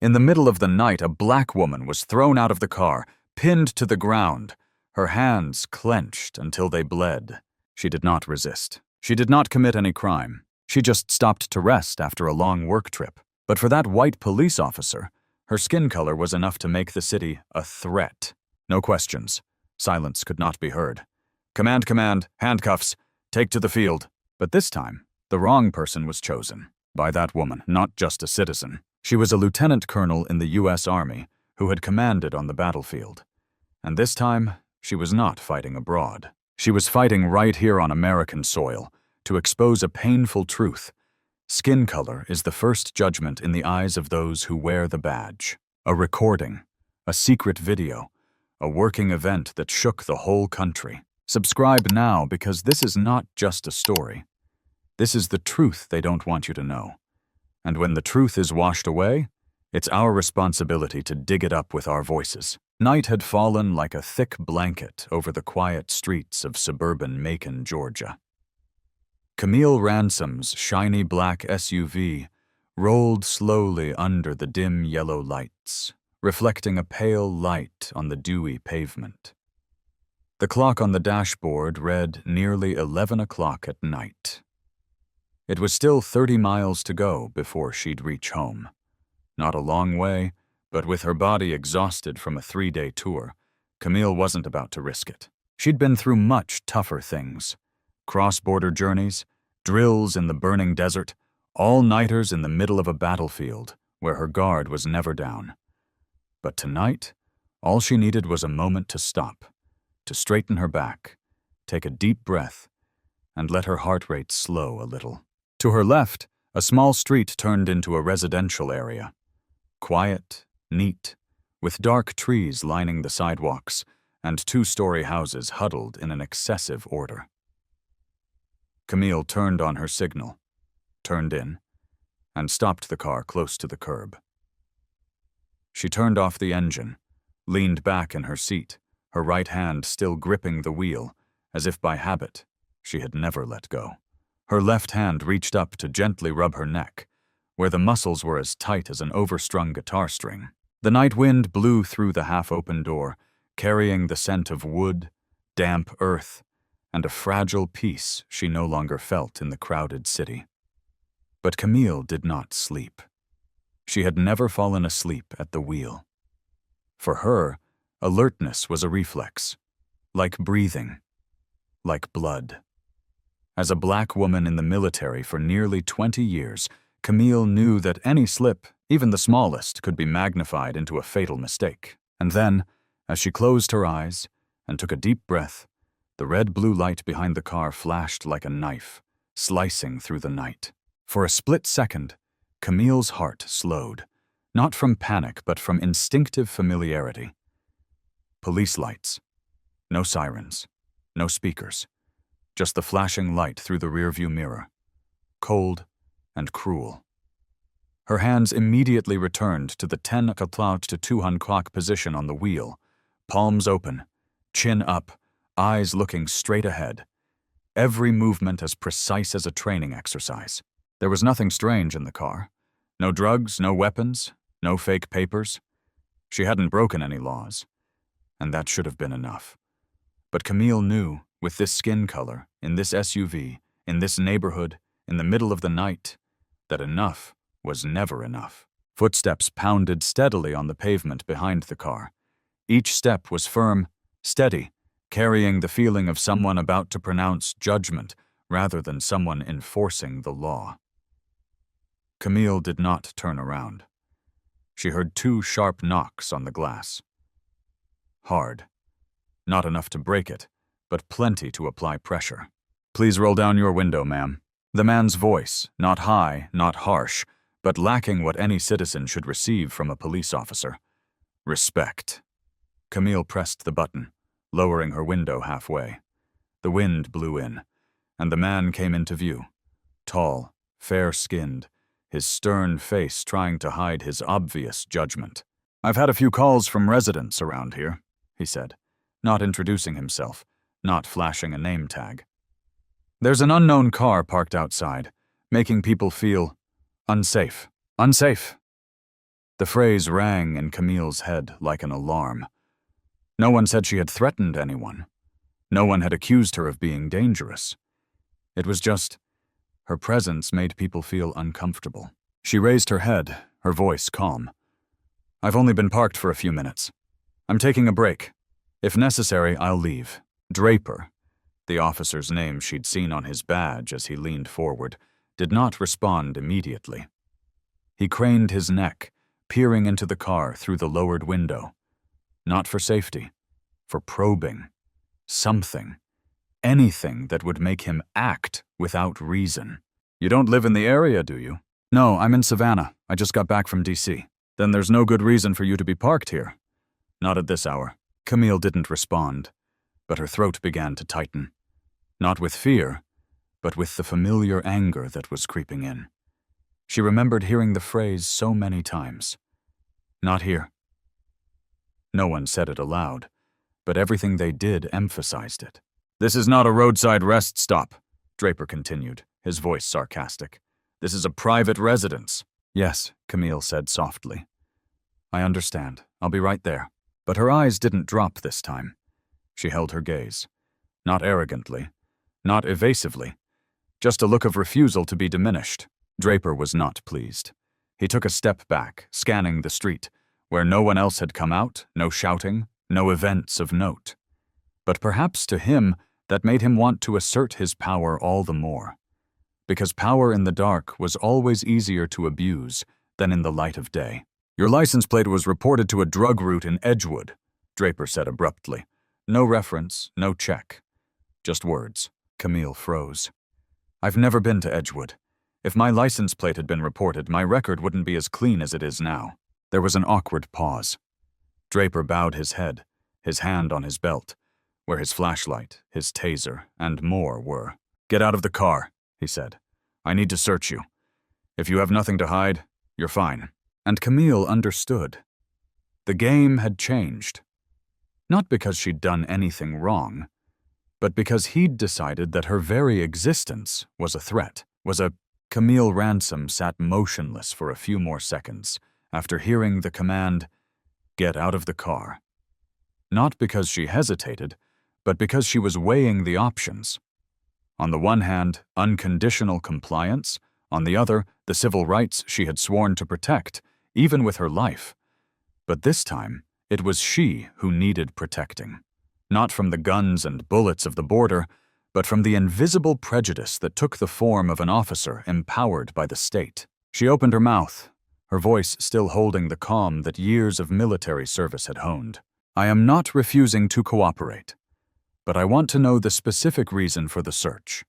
In the middle of the night, a black woman was thrown out of the car, pinned to the ground, her hands clenched until they bled. She did not resist. She did not commit any crime. She just stopped to rest after a long work trip. But for that white police officer, her skin color was enough to make the city a threat. No questions. Silence could not be heard. Command, command, handcuffs, take to the field. But this time, the wrong person was chosen. By that woman, not just a citizen. She was a lieutenant colonel in the U.S. Army who had commanded on the battlefield. And this time, she was not fighting abroad. She was fighting right here on American soil to expose a painful truth. Skin color is the first judgment in the eyes of those who wear the badge. A recording, a secret video, a working event that shook the whole country. Subscribe now because this is not just a story. This is the truth they don't want you to know. And when the truth is washed away, it's our responsibility to dig it up with our voices. Night had fallen like a thick blanket over the quiet streets of suburban Macon, Georgia. Camille Ransom's shiny black SUV rolled slowly under the dim yellow lights, reflecting a pale light on the dewy pavement. The clock on the dashboard read nearly 11 o'clock at night. It was still 30 miles to go before she'd reach home. Not a long way, but with her body exhausted from a 3-day tour, Camille wasn't about to risk it. She'd been through much tougher things. Cross-border journeys, drills in the burning desert, all-nighters in the middle of a battlefield where her guard was never down. But tonight, all she needed was a moment to stop, to straighten her back, take a deep breath, and let her heart rate slow a little. To her left, a small street turned into a residential area. Quiet, neat, with dark trees lining the sidewalks and 2-story houses huddled in an excessive order. Camille turned on her signal, turned in, and stopped the car close to the curb. She turned off the engine, leaned back in her seat, her right hand still gripping the wheel, as if by habit she had never let go. Her left hand reached up to gently rub her neck, where the muscles were as tight as an overstrung guitar string. The night wind blew through the half-open door, carrying the scent of wood, damp earth, and a fragile peace she no longer felt in the crowded city. But Camille did not sleep. She had never fallen asleep at the wheel. For her, alertness was a reflex, like breathing, like blood. As a black woman in the military for nearly 20 years, Camille knew that any slip, even the smallest, could be magnified into a fatal mistake. And then, as she closed her eyes and took a deep breath, the red-blue light behind the car flashed like a knife, slicing through the night. For a split second, Camille's heart slowed, not from panic but from instinctive familiarity. Police lights. No sirens. No speakers. Just the flashing light through the rearview mirror. Cold and cruel. Her hands immediately returned to the 10 o'clock to 2 o'clock position on the wheel, palms open, chin up, eyes looking straight ahead. Every movement as precise as a training exercise. There was nothing strange in the car. No drugs, no weapons, no fake papers. She hadn't broken any laws. And that should have been enough. But Camille knew, with this skin color, in this SUV, in this neighborhood, in the middle of the night, that enough was never enough. Footsteps pounded steadily on the pavement behind the car. Each step was firm, steady, carrying the feeling of someone about to pronounce judgment rather than someone enforcing the law. Camille did not turn around. She heard 2 sharp knocks on the glass. Hard. Not enough to break it, but plenty to apply pressure. "Please roll down your window, ma'am." The man's voice, not high, not harsh, but lacking what any citizen should receive from a police officer. Respect. Camille pressed the button, lowering her window halfway. The wind blew in, and the man came into view. Tall, fair-skinned, his stern face trying to hide his obvious judgment. "I've had a few calls from residents around here," he said, not introducing himself, not flashing a name tag. "There's an unknown car parked outside, making people feel unsafe. Unsafe." The phrase rang in Camille's head like an alarm. No one said she had threatened anyone. No one had accused her of being dangerous. It was just, her presence made people feel uncomfortable. She raised her head, her voice calm. "I've only been parked for a few minutes. I'm taking a break. If necessary, I'll leave." Draper, the officer's name she'd seen on his badge as he leaned forward, did not respond immediately. He craned his neck, peering into the car through the lowered window. Not for safety, for probing. Something. Anything that would make him act without reason. "You don't live in the area, do you?" "No, I'm in Savannah. I just got back from D.C. "Then there's no good reason for you to be parked here." "Not at this hour." Camille didn't respond, but her throat began to tighten. Not with fear, but with the familiar anger that was creeping in. She remembered hearing the phrase so many times. "Not here." No one said it aloud, but everything they did emphasized it. "This is not a roadside rest stop," Draper continued, his voice sarcastic. "This is a private residence." "Yes," Camille said softly. "I understand. I'll be right there." But her eyes didn't drop this time. She held her gaze. Not arrogantly, not evasively, just a look of refusal to be diminished. Draper was not pleased. He took a step back, scanning the street, where no one else had come out, no shouting, no events of note. But perhaps to him, that made him want to assert his power all the more. Because power in the dark was always easier to abuse than in the light of day. "Your license plate was reported to a drug route in Edgewood," Draper said abruptly. No reference, no check. Just words. Camille froze. "I've never been to Edgewood. If my license plate had been reported, my record wouldn't be as clean as it is now." There was an awkward pause. Draper bowed his head, his hand on his belt, where his flashlight, his taser, and more were. "Get out of the car," he said. "I need to search you. If you have nothing to hide, you're fine." And Camille understood. The game had changed. Not because she'd done anything wrong, but because he'd decided that her very existence was a threat, Camille Ransom sat motionless for a few more seconds after hearing the command, "Get out of the car." Not because she hesitated, but because she was weighing the options. On the one hand, unconditional compliance, on the other, the civil rights she had sworn to protect, even with her life. But this time, it was she who needed protecting. Not from the guns and bullets of the border, but from the invisible prejudice that took the form of an officer empowered by the state. She opened her mouth, her voice still holding the calm that years of military service had honed. "I am not refusing to cooperate, but I want to know the specific reason for the search.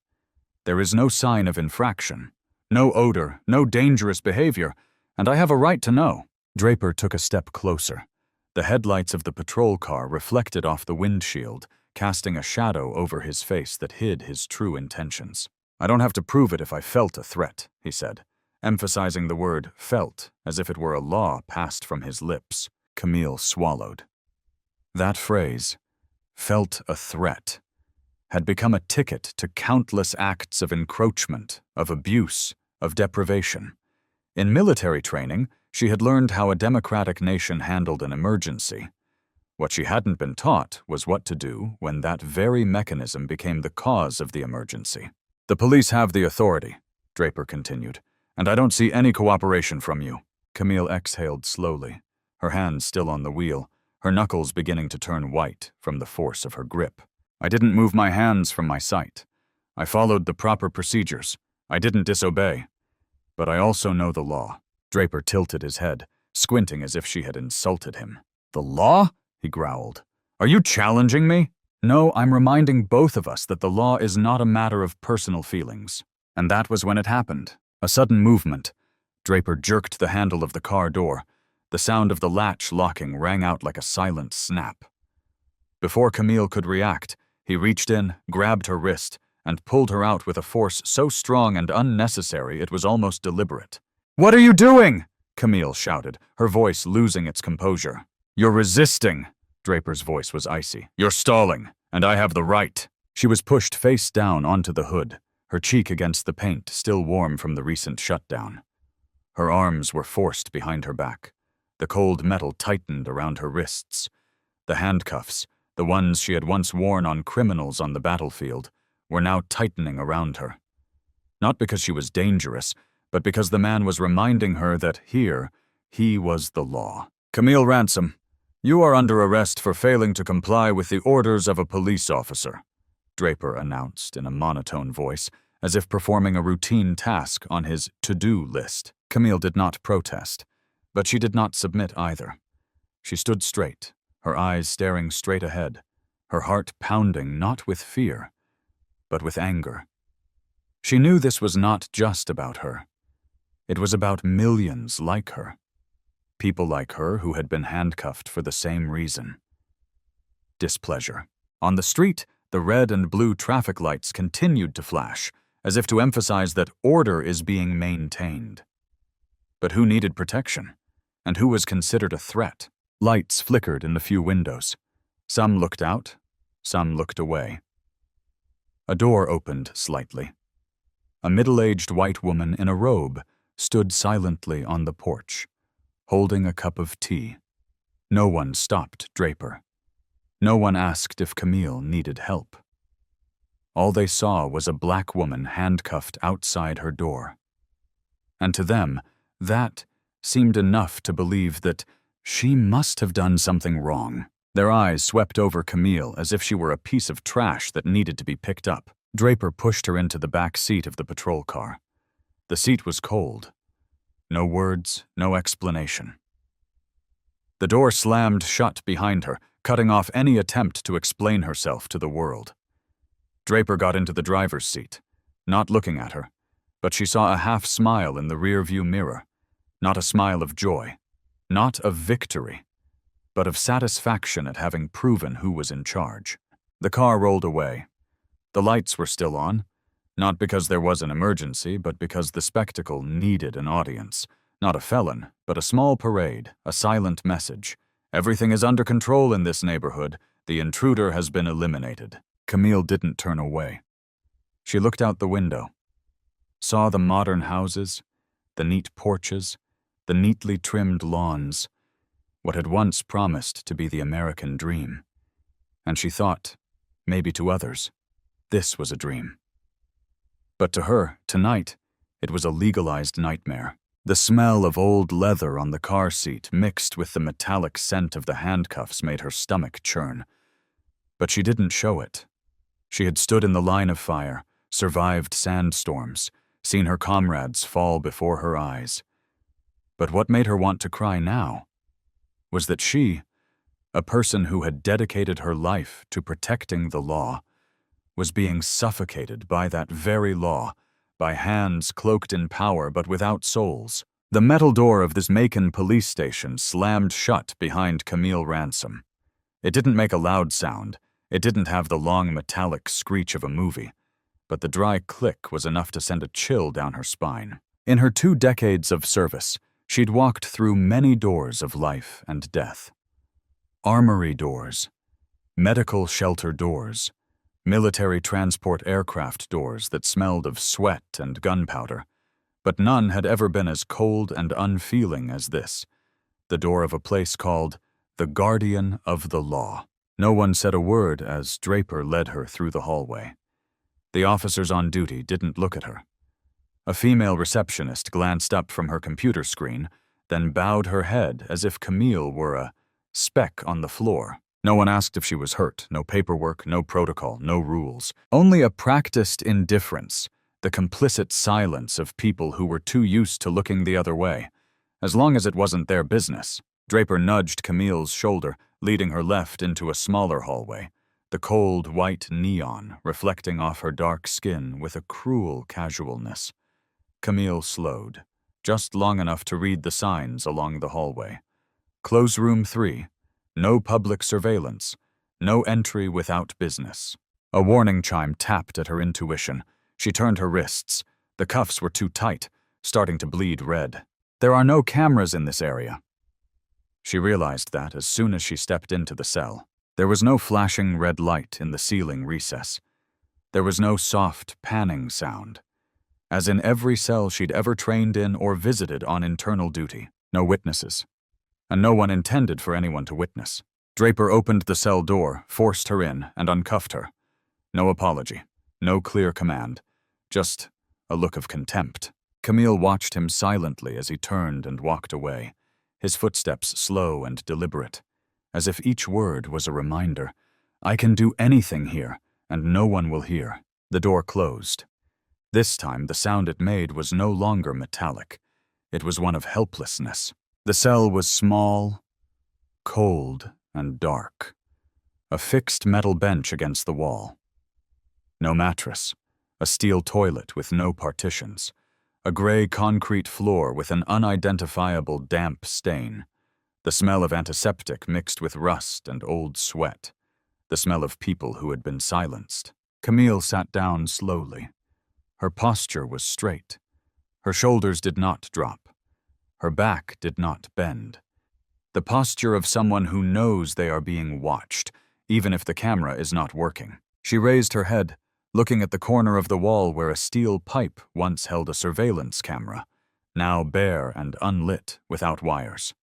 There is no sign of infraction, no odor, no dangerous behavior, and I have a right to know." Draper took a step closer. The headlights of the patrol car reflected off the windshield, casting a shadow over his face that hid his true intentions. "I don't have to prove it if I felt a threat," he said, emphasizing the word "felt" as if it were a law passed from his lips. Camille swallowed. That phrase, "felt a threat," had become a ticket to countless acts of encroachment, of abuse, of deprivation. In military training, she had learned how a democratic nation handled an emergency. What she hadn't been taught was what to do when that very mechanism became the cause of the emergency. "The police have the authority," Draper continued, "and I don't see any cooperation from you." Camille exhaled slowly, her hands still on the wheel, her knuckles beginning to turn white from the force of her grip. "I didn't move my hands from my sight. I followed the proper procedures. I didn't disobey. But I also know the law." Draper tilted his head, squinting as if she had insulted him. "The law?" he growled. "Are you challenging me?" "No, I'm reminding both of us that the law is not a matter of personal feelings." And that was when it happened. A sudden movement. Draper jerked the handle of the car door. The sound of the latch locking rang out like a silent snap. Before Camille could react, he reached in, grabbed her wrist, and pulled her out with a force so strong and unnecessary it was almost deliberate. "What are you doing?" Camille shouted, her voice losing its composure. "You're resisting." Draper's voice was icy. "You're stalling, and I have the right." She was pushed face down onto the hood, her cheek against the paint still warm from the recent shutdown. Her arms were forced behind her back. The cold metal tightened around her wrists. The handcuffs, the ones she had once worn on criminals on the battlefield, were now tightening around her. Not because she was dangerous, but because the man was reminding her that here, he was the law. "Camille Ransom, you are under arrest for failing to comply with the orders of a police officer," Draper announced in a monotone voice, as if performing a routine task on his to-do list. Camille did not protest, but she did not submit either. She stood straight, her eyes staring straight ahead, her heart pounding not with fear, but with anger. She knew this was not just about her. It was about millions like her. People like her who had been handcuffed for the same reason. Displeasure. On the street, the red and blue traffic lights continued to flash, as if to emphasize that order is being maintained. But who needed protection? And who was considered a threat? Lights flickered in the few windows. Some looked out, some looked away. A door opened slightly. A middle-aged white woman in a robe stood silently on the porch, holding a cup of tea. No one stopped Draper. No one asked if Camille needed help. All they saw was a black woman handcuffed outside her door. And to them, that seemed enough to believe that she must have done something wrong. Their eyes swept over Camille as if she were a piece of trash that needed to be picked up. Draper pushed her into the back seat of the patrol car. The seat was cold. No words, no explanation. The door slammed shut behind her, cutting off any attempt to explain herself to the world. Draper got into the driver's seat, not looking at her, but she saw a half smile in the rearview mirror, not a smile of joy, not of victory, but of satisfaction at having proven who was in charge. The car rolled away. The lights were still on, not because there was an emergency, but because the spectacle needed an audience. Not a felon, but a small parade, a silent message. Everything is under control in this neighborhood. The intruder has been eliminated. Camille didn't turn away. She looked out the window, saw the modern houses, the neat porches, the neatly trimmed lawns, what had once promised to be the American dream. And she thought, maybe to others, this was a dream. But to her, tonight, it was a legalized nightmare. The smell of old leather on the car seat mixed with the metallic scent of the handcuffs made her stomach churn. But she didn't show it. She had stood in the line of fire, survived sandstorms, seen her comrades fall before her eyes. But what made her want to cry now was that she, a person who had dedicated her life to protecting the law, was being suffocated by that very law, by hands cloaked in power but without souls. The metal door of this Macon police station slammed shut behind Camille Ransom. It didn't make a loud sound. It didn't have the long metallic screech of a movie, but the dry click was enough to send a chill down her spine. In her 2 decades of service, she'd walked through many doors of life and death. Armory doors, medical shelter doors, military transport aircraft doors that smelled of sweat and gunpowder, but none had ever been as cold and unfeeling as this, the door of a place called the Guardian of the Law. No one said a word as Draper led her through the hallway. The officers on duty didn't look at her. A female receptionist glanced up from her computer screen, then bowed her head as if Camille were a speck on the floor. No one asked if she was hurt, no paperwork, no protocol, no rules. Only a practiced indifference, the complicit silence of people who were too used to looking the other way. As long as it wasn't their business. Draper nudged Camille's shoulder, leading her left into a smaller hallway, the cold white neon reflecting off her dark skin with a cruel casualness. Camille slowed, just long enough to read the signs along the hallway. Close room 3. No public surveillance. No entry without business. A warning chime tapped at her intuition. She turned her wrists. The cuffs were too tight, starting to bleed red. There are no cameras in this area. She realized that as soon as she stepped into the cell. There was no flashing red light in the ceiling recess. There was no soft panning sound, as in every cell she'd ever trained in or visited on internal duty. No witnesses. and no one intended for anyone to witness. Draper opened the cell door, forced her in, and uncuffed her. No apology, no clear command, just a look of contempt. Camille watched him silently as he turned and walked away, his footsteps slow and deliberate, as if each word was a reminder. I can do anything here, and no one will hear. The door closed. This time the sound it made was no longer metallic. It was one of helplessness. The cell was small, cold, and dark. A fixed metal bench against the wall. No mattress. A steel toilet with no partitions. A gray concrete floor with an unidentifiable damp stain. The smell of antiseptic mixed with rust and old sweat. The smell of people who had been silenced. Camille sat down slowly. Her posture was straight. Her shoulders did not drop. Her back did not bend. The posture of someone who knows they are being watched, even if the camera is not working. She raised her head, looking at the corner of the wall where a steel pipe once held a surveillance camera, now bare and unlit without wires.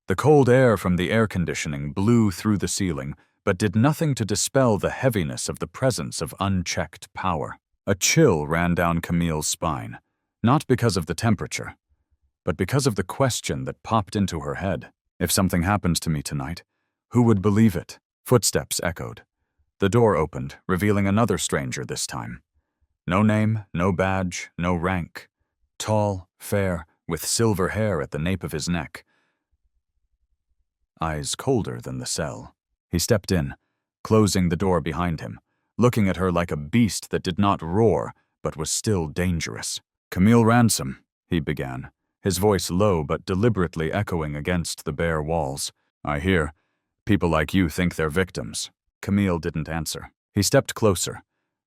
The cold air from the air conditioning blew through the ceiling, but did nothing to dispel the heaviness of the presence of unchecked power. A chill ran down Camille's spine, not because of the temperature, but because of the question that popped into her head. If something happens to me tonight, who would believe it? Footsteps echoed. The door opened, revealing another stranger this time. No name, no badge, no rank. Tall, fair, with silver hair at the nape of his neck. Eyes colder than the cell. He stepped in, closing the door behind him, looking at her like a beast that did not roar, but was still dangerous. "Camille Ransom," he began, his voice low but deliberately echoing against the bare walls. "I hear people like you think they're victims." Camille didn't answer. He stepped closer,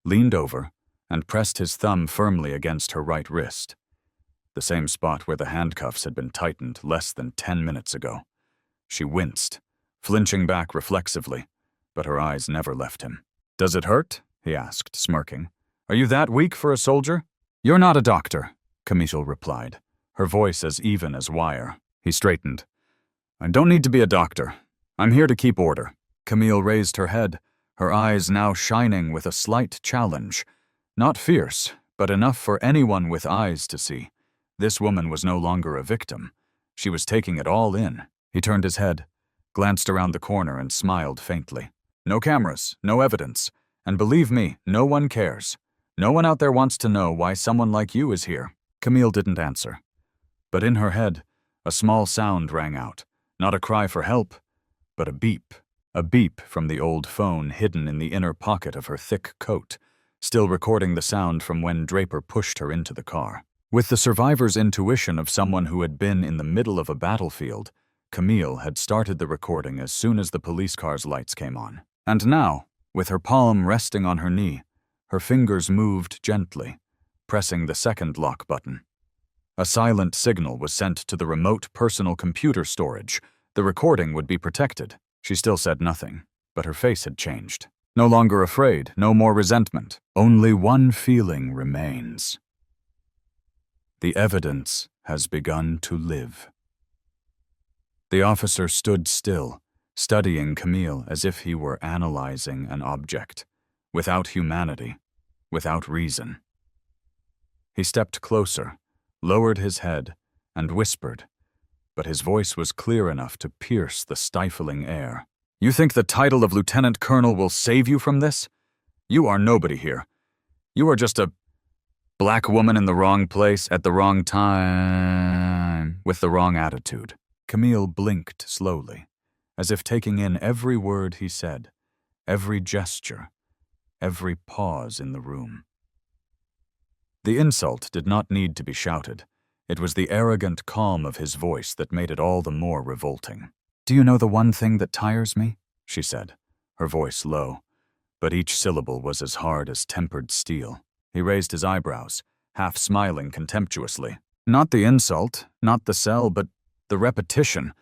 leaned over, and pressed his thumb firmly against her right wrist, the same spot where the handcuffs had been tightened less than 10 minutes ago. She winced, flinching back reflexively, but her eyes never left him. "Does it hurt?" he asked, smirking. "Are you that weak for a soldier?" "You're not a doctor," Camille replied, her voice as even as wire. He straightened. "I don't need to be a doctor. I'm here to keep order." Camille raised her head, her eyes now shining with a slight challenge. Not fierce, but enough for anyone with eyes to see. This woman was no longer a victim. She was taking it all in. He turned his head, glanced around the corner, and smiled faintly. "No cameras, no evidence, and believe me, no one cares. No one out there wants to know why someone like you is here." Camille didn't answer. But in her head, a small sound rang out, not a cry for help, but a beep. A beep from the old phone hidden in the inner pocket of her thick coat, still recording the sound from when Draper pushed her into the car. With the survivor's intuition of someone who had been in the middle of a battlefield, Camille had started the recording as soon as the police car's lights came on. And now, with her palm resting on her knee, her fingers moved gently, pressing the second lock button. A silent signal was sent to the remote personal computer storage. The recording would be protected. She still said nothing, but her face had changed. No longer afraid, no more resentment. Only one feeling remains. The evidence has begun to live. The officer stood still, studying Camille as if he were analyzing an object, without humanity, without reason. He stepped closer, lowered his head, and whispered, but his voice was clear enough to pierce the stifling air. "You think the title of lieutenant colonel will save you from this? You are nobody here. You are just a black woman in the wrong place at the wrong time, with the wrong attitude." Camille blinked slowly, as if taking in every word he said, every gesture, every pause in the room. The insult did not need to be shouted. It was the arrogant calm of his voice that made it all the more revolting. "Do you know the one thing that tires me?" she said, her voice low, but each syllable was as hard as tempered steel. He raised his eyebrows, half smiling contemptuously. "Not the insult, not the cell, but the repetition.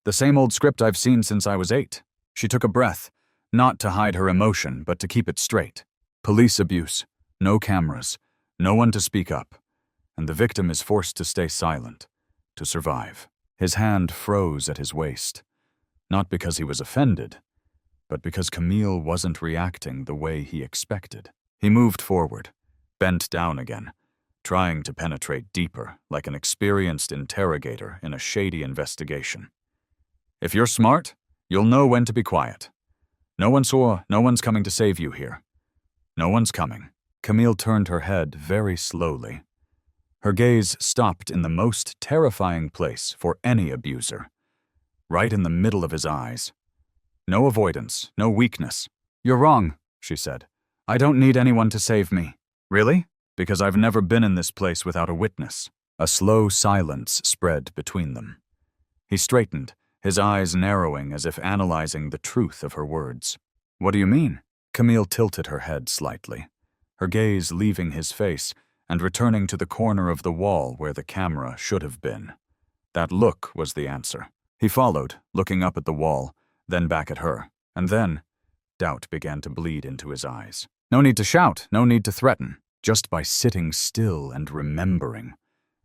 The same old script I've seen since I was 8. She took a breath, not to hide her emotion, but to keep it straight. Police abuse, no cameras, no one to speak up, and the victim is forced to stay silent, to survive. His hand froze at his waist, not because he was offended, but because Camille wasn't reacting the way he expected. He moved forward, bent down again, trying to penetrate deeper, like an experienced interrogator in a shady investigation. If you're smart, you'll know when to be quiet. No one's coming to save you here. No one's coming. Camille turned her head very slowly. Her gaze stopped in the most terrifying place for any abuser, right in the middle of his eyes. No avoidance, no weakness. You're wrong, she said. I don't need anyone to save me. Really? Because I've never been in this place without a witness. A slow silence spread between them. He straightened, his eyes narrowing as if analyzing the truth of her words. What do you mean? Camille tilted her head slightly, her gaze leaving his face and returning to the corner of the wall where the camera should have been. That look was the answer. He followed, looking up at the wall, then back at her, and then doubt began to bleed into his eyes. No need to shout, no need to threaten. Just by sitting still and remembering,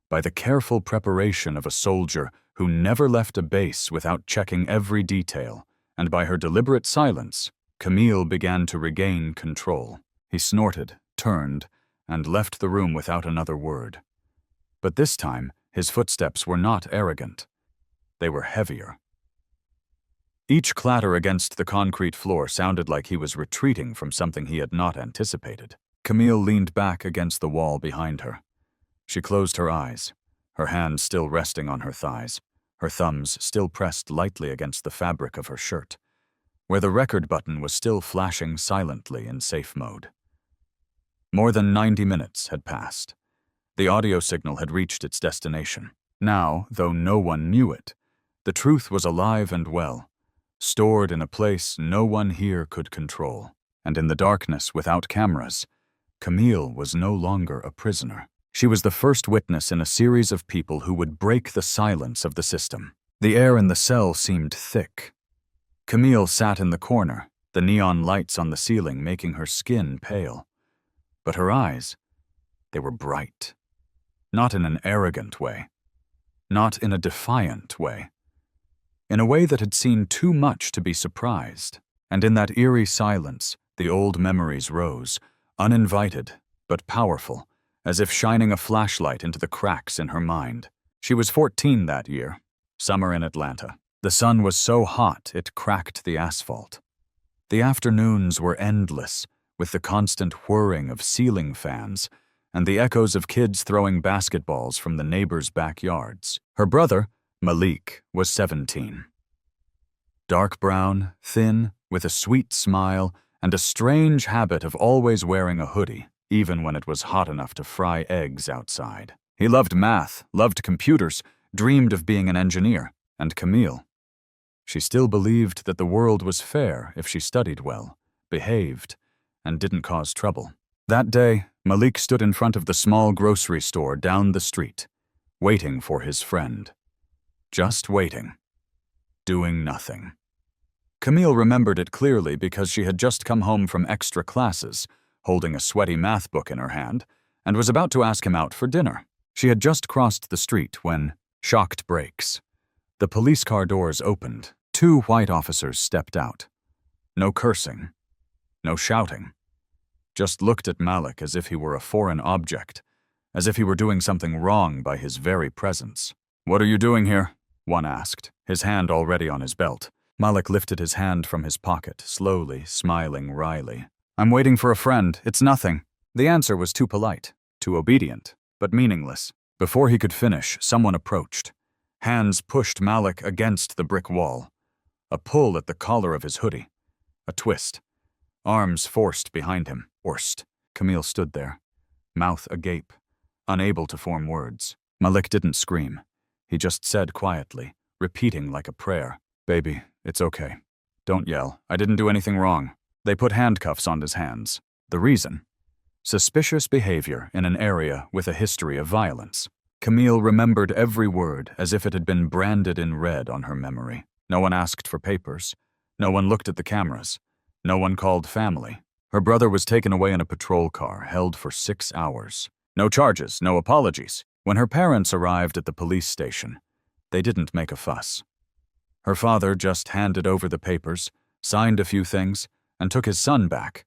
by the careful preparation of a soldier who never left a base without checking every detail, and by her deliberate silence, Camille began to regain control. He snorted, turned, and left the room without another word. But this time, his footsteps were not arrogant. They were heavier. Each clatter against the concrete floor sounded like he was retreating from something he had not anticipated. Camille leaned back against the wall behind her. She closed her eyes, her hands still resting on her thighs, her thumbs still pressed lightly against the fabric of her shirt, where the record button was still flashing silently in safe mode. More than 90 minutes had passed. The audio signal had reached its destination. Now, though no one knew it, the truth was alive and well, stored in a place no one here could control. And in the darkness without cameras, Camille was no longer a prisoner. She was the first witness in a series of people who would break the silence of the system. The air in the cell seemed thick. Camille sat in the corner, the neon lights on the ceiling making her skin pale. But her eyes, they were bright. Not in an arrogant way. Not in a defiant way. In a way that had seen too much to be surprised. And in that eerie silence, the old memories rose, uninvited, but powerful, as if shining a flashlight into the cracks in her mind. She was 14 that year, summer in Atlanta. The sun was so hot it cracked the asphalt. The afternoons were endless, with the constant whirring of ceiling fans and the echoes of kids throwing basketballs from the neighbors' backyards. Her brother, Malik, was 17. Dark brown, thin, with a sweet smile and a strange habit of always wearing a hoodie, even when it was hot enough to fry eggs outside. He loved math, loved computers, dreamed of being an engineer. And Camille. She still believed that the world was fair if she studied well, behaved, and didn't cause trouble. That day, Malik stood in front of the small grocery store down the street, waiting for his friend. Just waiting. Doing nothing. Camille remembered it clearly because she had just come home from extra classes, holding a sweaty math book in her hand, and was about to ask him out for dinner. She had just crossed the street when, shocked brakes. The police car doors opened. 2 white officers stepped out. No cursing. No shouting. Just looked at Malik as if he were a foreign object, as if he were doing something wrong by his very presence. "What are you doing here?" one asked, his hand already on his belt. Malik lifted his hand from his pocket, slowly, smiling wryly. "I'm waiting for a friend. It's nothing." The answer was too polite, too obedient, but meaningless. Before he could finish, someone approached. Hands pushed Malik against the brick wall. A pull at the collar of his hoodie. A twist. Arms forced behind him. Worst. Camille stood there, mouth agape, unable to form words. Malik didn't scream. He just said quietly, repeating like a prayer, "Baby, it's okay. Don't yell. I didn't do anything wrong." They put handcuffs on his hands. The reason? Suspicious behavior in an area with a history of violence. Camille remembered every word as if it had been branded in red on her memory. No one asked for papers. No one looked at the cameras. No one called family. Her brother was taken away in a patrol car, held for 6 hours. No charges, no apologies. When her parents arrived at the police station, They didn't make a fuss. Her father just handed over the papers, signed a few things, and took his son back,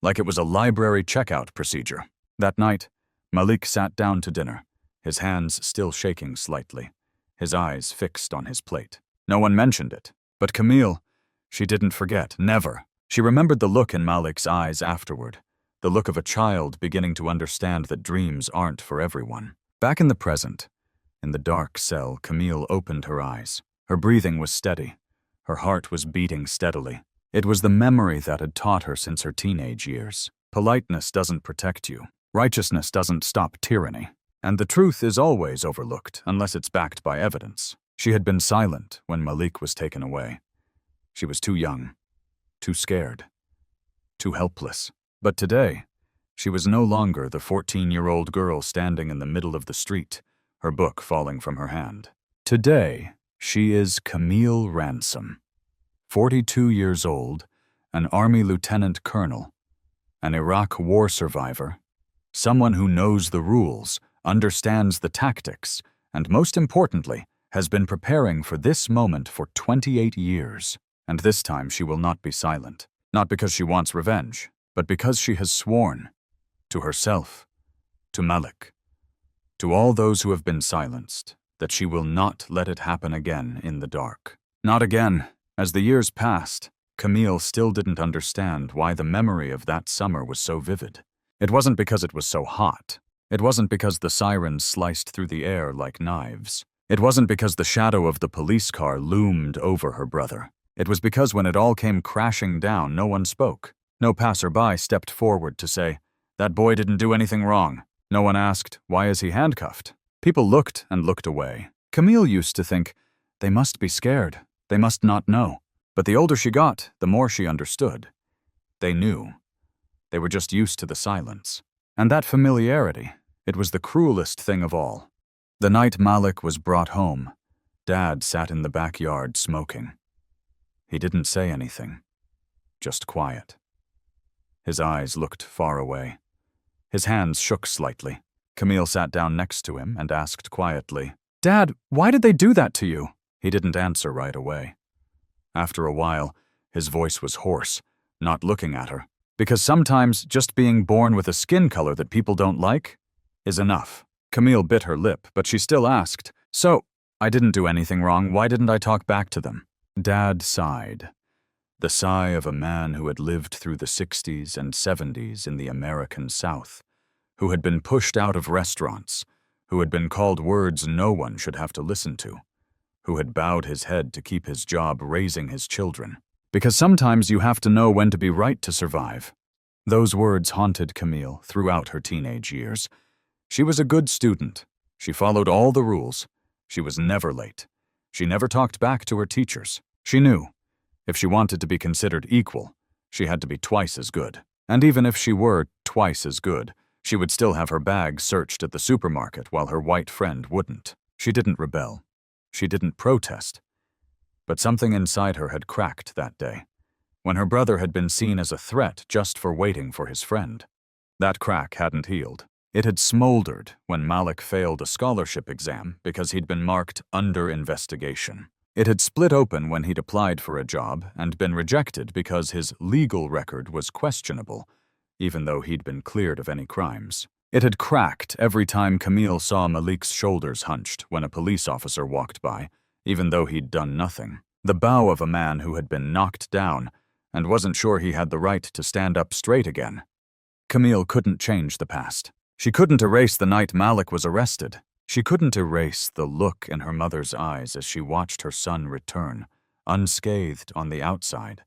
like it was a library checkout procedure. That night, Malik sat down to dinner, his hands still shaking slightly, his eyes fixed on his plate. No one mentioned it, but Camille, she didn't forget, never. She remembered the look in Malik's eyes afterward, the look of a child beginning to understand that dreams aren't for everyone. Back in the present, in the dark cell, Camille opened her eyes. Her breathing was steady. Her heart was beating steadily. It was the memory that had taught her since her teenage years. Politeness doesn't protect you. Righteousness doesn't stop tyranny. And the truth is always overlooked unless it's backed by evidence. She had been silent when Malik was taken away. She was too young, too scared, too helpless. But today, she was no longer the 14-year-old girl standing in the middle of the street, her book falling from her hand. Today, she is Camille Ransom, 42 years old, an Army lieutenant colonel, an Iraq war survivor, someone who knows the rules, understands the tactics, and most importantly, has been preparing for this moment for 28 years. And this time she will not be silent, not because she wants revenge, but because she has sworn to herself, to Malik, to all those who have been silenced, that she will not let it happen again in the dark. Not again. As the years passed, Camille still didn't understand why the memory of that summer was so vivid. It wasn't because it was so hot. It wasn't because the sirens sliced through the air like knives. It wasn't because the shadow of the police car loomed over her brother. It was because when it all came crashing down, no one spoke. No passerby stepped forward to say, "That boy didn't do anything wrong." No one asked, "Why is he handcuffed?" People looked and looked away. Camille used to think, they must be scared. They must not know. But the older she got, the more she understood. They knew. They were just used to the silence. And that familiarity, it was the cruelest thing of all. The night Malik was brought home, Dad sat in the backyard smoking. He didn't say anything, just quiet. His eyes looked far away. His hands shook slightly. Camille sat down next to him and asked quietly, "Dad, why did they do that to you?" He didn't answer right away. After a while, his voice was hoarse, not looking at her. Because sometimes just being born with a skin color that people don't like is enough. Camille bit her lip, but she still asked, "So, I didn't do anything wrong. Why didn't I talk back to them?" Dad sighed. The sigh of a man who had lived through the 60s and 70s in the American South, who had been pushed out of restaurants, who had been called words no one should have to listen to, who had bowed his head to keep his job raising his children. Because sometimes you have to know when to be right to survive. Those words haunted Camille throughout her teenage years. She was a good student. She followed all the rules. She was never late. She never talked back to her teachers. She knew, if she wanted to be considered equal, she had to be twice as good. And even if she were twice as good, she would still have her bag searched at the supermarket while her white friend wouldn't. She didn't rebel. She didn't protest. But something inside her had cracked that day, when her brother had been seen as a threat just for waiting for his friend. That crack hadn't healed. It had smoldered when Malik failed a scholarship exam because he'd been marked under investigation. It had split open when he'd applied for a job and been rejected because his legal record was questionable, even though he'd been cleared of any crimes. It had cracked every time Camille saw Malik's shoulders hunched when a police officer walked by, even though he'd done nothing. The bow of a man who had been knocked down and wasn't sure he had the right to stand up straight again. Camille couldn't change the past. She couldn't erase the night Malik was arrested. She couldn't erase the look in her mother's eyes as she watched her son return, unscathed on the outside,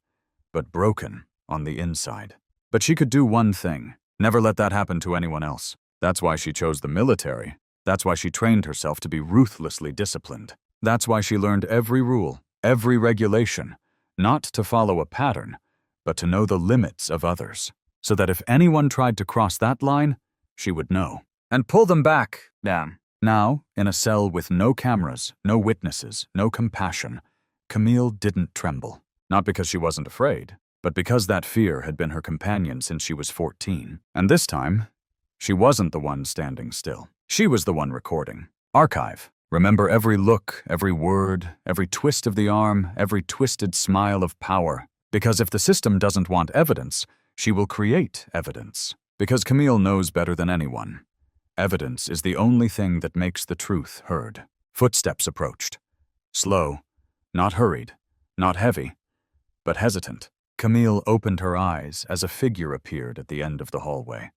but broken on the inside. But she could do one thing: never let that happen to anyone else. That's why she chose the military. That's why she trained herself to be ruthlessly disciplined. That's why she learned every rule, every regulation, not to follow a pattern, but to know the limits of others, so that if anyone tried to cross that line, she would know. And pull them back, damn. Now, in a cell with no cameras, no witnesses, no compassion, Camille didn't tremble. Not because she wasn't afraid, but because that fear had been her companion since she was 14. And this time, she wasn't the one standing still. She was the one recording. Archive. Remember every look, every word, every twist of the arm, every twisted smile of power. Because if the system doesn't want evidence, she will create evidence. Because Camille knows better than anyone. Evidence is the only thing that makes the truth heard. Footsteps approached. Slow, not hurried, not heavy, but hesitant. Camille opened her eyes as a figure appeared at the end of the hallway.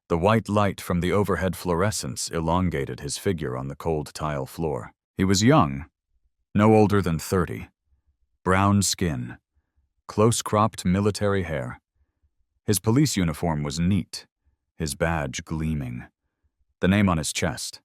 The white light from the overhead fluorescence elongated his figure on the cold tile floor. He was young, no older than 30. Brown skin, close-cropped military hair. His police uniform was neat, his badge gleaming. The name on his chest,